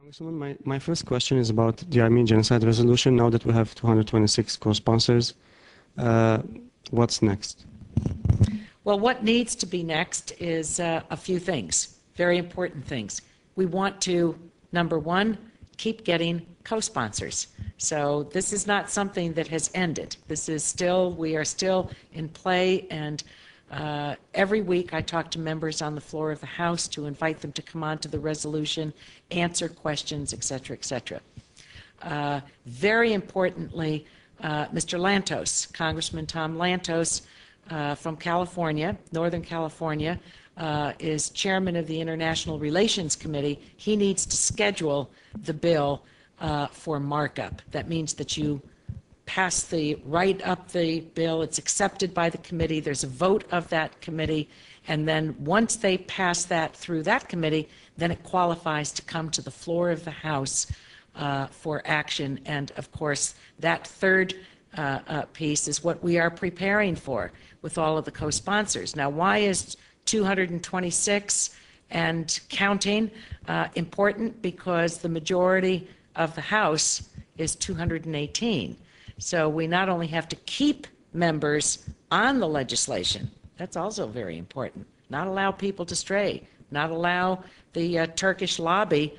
Congresswoman, my first question is about the Armenian Genocide resolution. Now that we have 226 co-sponsors, what's next? Well, what needs to be next is a few things, very important things. We want to, number one, keep getting co-sponsors. So this is not something that has ended. This is still, we are still in play, and every week I talk to members on the floor of the House to invite them to come on to the resolution, answer questions, et cetera, et cetera. Very importantly, Mr. Lantos, Congressman Tom Lantos from California, Northern California, is chairman of the International Relations Committee. He needs to schedule the bill for markup. That means that you write up the bill, it's accepted by the committee, there's a vote of that committee, and then once they pass that through that committee, then it qualifies to come to the floor of the House for action. And of course, that third piece is what we are preparing for with all of the co-sponsors. Now, why is 226 and counting important? Because the majority of the House is 218. So we not only have to keep members on the legislation, that's also very important, not allow people to stray, not allow the Turkish lobby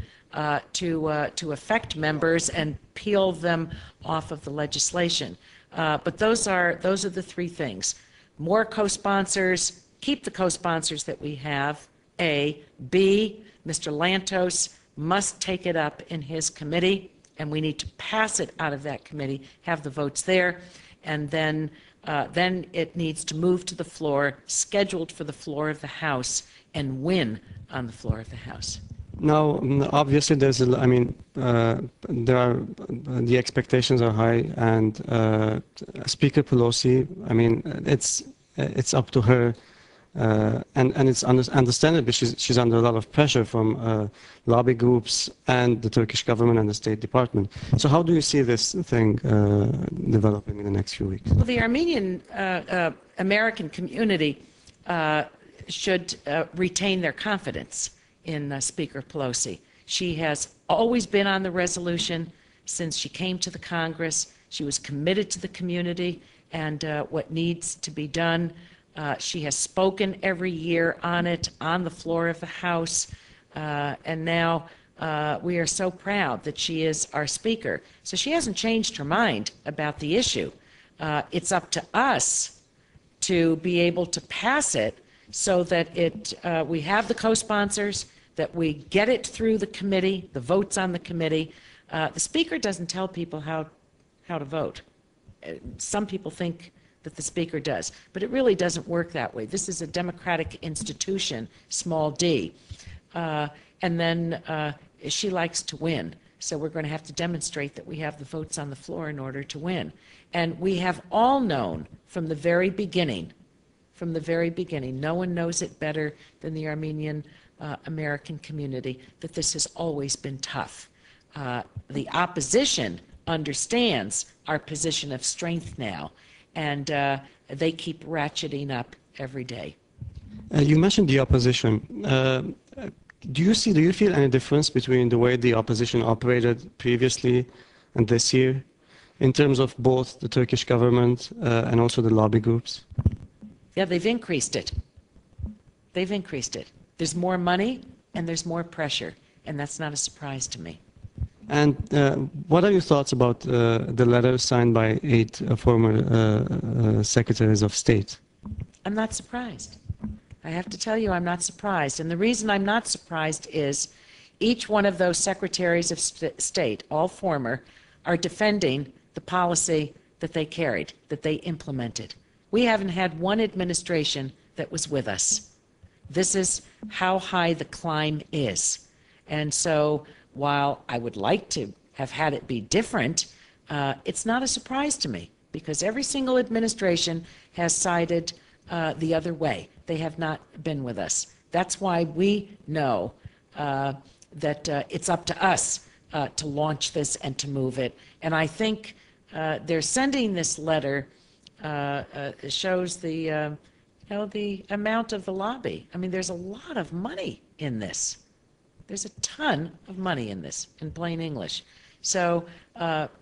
to affect members and peel them off of the legislation. But those are the three things. More co-sponsors, keep the co-sponsors that we have, A. B, Mr. Lantos must take it up in his committee, and we need to pass it out of that committee, have the votes there, and then it needs to move to the floor, scheduled for the floor of the House, and win on the floor of the House. Now, obviously, the expectations are high, and Speaker Pelosi, it's up to her. And it's understandable she's under a lot of pressure from lobby groups and the Turkish government and the State Department. So how do you see this thing developing in the next few weeks? Well, the Armenian American community should retain their confidence in Speaker Pelosi. She has always been on the resolution since she came to the Congress. She was committed to the community and what needs to be done. She has spoken every year on it on the floor of the House, and now we are so proud that she is our speaker. So she hasn't changed her mind about the issue. It's up to us to be able to pass it so that we have the co-sponsors, that we get it through the committee, the votes on the committee. The speaker doesn't tell people how to vote. Some people think that the speaker does, but it really doesn't work that way. This is a democratic institution, small d, and then she likes to win. So we're going to have to demonstrate that we have the votes on the floor in order to win. And we have all known from the very beginning, no one knows it better than the Armenian American community, that this has always been tough. The opposition understands our position of strength now, and they keep ratcheting up every day. You mentioned the opposition. Do you feel any difference between the way the opposition operated previously and this year in terms of both the Turkish government and also the lobby groups? Yeah, they've increased it. They've increased it. There's more money and there's more pressure, and that's not a surprise to me. And what are your thoughts about the letter signed by 8 former secretaries of state? I'm not surprised. I have to tell you, I'm not surprised. And the reason I'm not surprised is each one of those secretaries of state, all former, are defending the policy that they carried, that they implemented. We haven't had one administration that was with us. This is how high the climb is. And so while I would like to have had it be different, it's not a surprise to me because every single administration has sided the other way. They have not been with us. That's why we know that it's up to us to launch this and to move it. And I think they're sending this letter shows the the amount of the lobby. I mean, there's a lot of money in this. There's a ton of money in this, in plain English. So,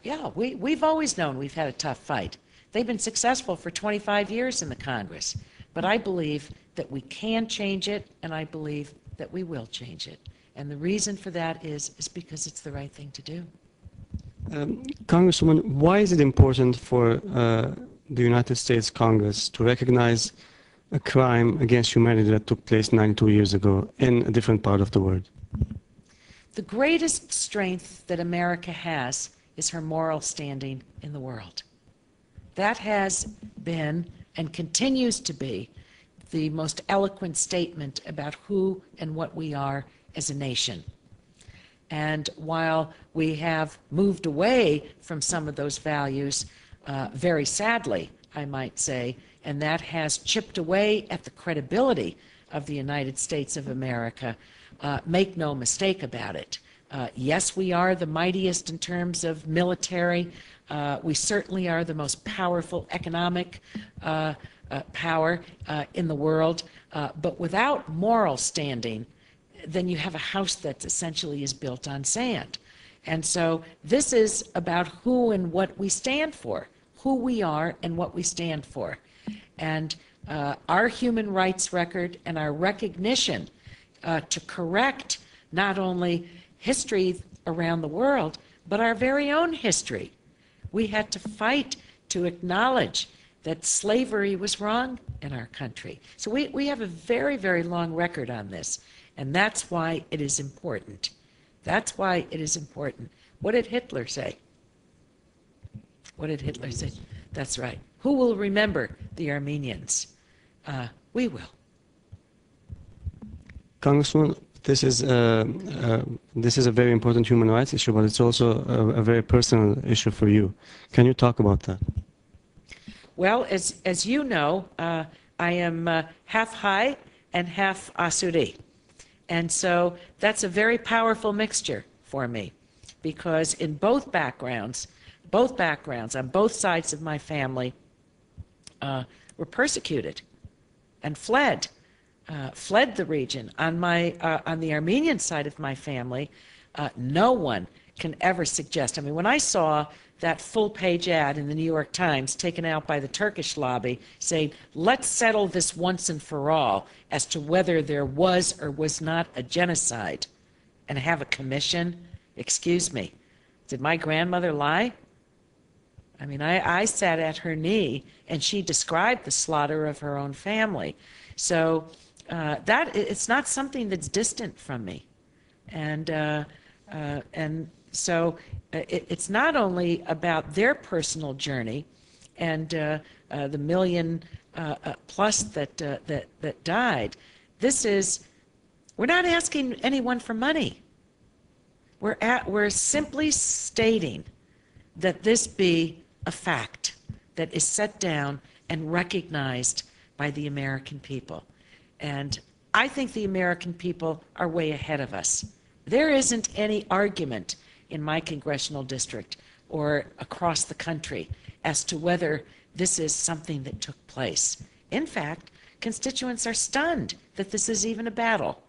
yeah, we've always known we've had a tough fight. They've been successful for 25 years in the Congress. But I believe that we can change it, and I believe that we will change it. And the reason for that is because it's the right thing to do. Congresswoman, why is it important for the United States Congress to recognize a crime against humanity that took place 92 years ago in a different part of the world? The greatest strength that America has is her moral standing in the world. That has been and continues to be the most eloquent statement about who and what we are as a nation. And while we have moved away from some of those values, very sadly, I might say, and that has chipped away at the credibility of the United States of America, make no mistake about it. Yes, we are the mightiest in terms of military. We certainly are the most powerful economic power in the world. But without moral standing, then you have a house that essentially is built on sand. And so this is about who and what we stand for, who we are and what we stand for. And our human rights record and our recognition to correct not only history around the world, but our very own history. We had to fight to acknowledge that slavery was wrong in our country. So we have a very, very long record on this, and that's why it is important. That's why it is important. What did Hitler say? What did Hitler say? That's right. Who will remember the Armenians? We will. Congressman, this is a very important human rights issue, but it's also a very personal issue for you. Can you talk about that? Well, as you know, I am half Hai and half Asuri. And so that's a very powerful mixture for me, because in both backgrounds, on both sides of my family, were persecuted and fled the region. On the Armenian side of my family, no one can ever suggest. I mean, when I saw that full-page ad in the New York Times taken out by the Turkish lobby saying, let's settle this once and for all as to whether there was or was not a genocide, and have a commission, excuse me, did my grandmother lie? I mean, I sat at her knee, and she described the slaughter of her own family. So that it's not something that's distant from me. And so it's not only about their personal journey and the million plus that died. We're not asking anyone for money. We're simply stating that this be a fact that is set down and recognized by the American people. And I think the American people are way ahead of us. There isn't any argument in my congressional district or across the country as to whether this is something that took place. In fact, constituents are stunned that this is even a battle.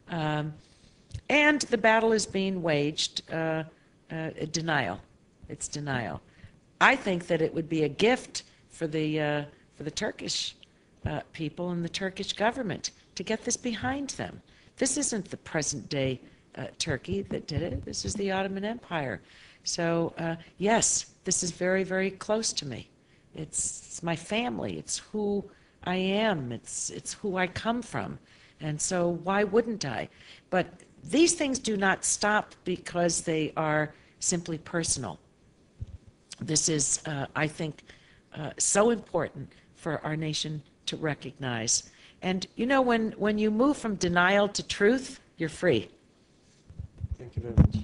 And the battle is being waged, denial. It's denial. I think that it would be a gift for the Turkish people and the Turkish government to get this behind them. This isn't the present-day Turkey that did it. This is the Ottoman Empire. So, yes, this is very, very close to me. It's my family. It's who I am. It's who I come from. And so why wouldn't I? But these things do not stop because they are simply personal. This is, I think, so important for our nation to recognize. And, you know, when you move from denial to truth, you're free. Thank you very much.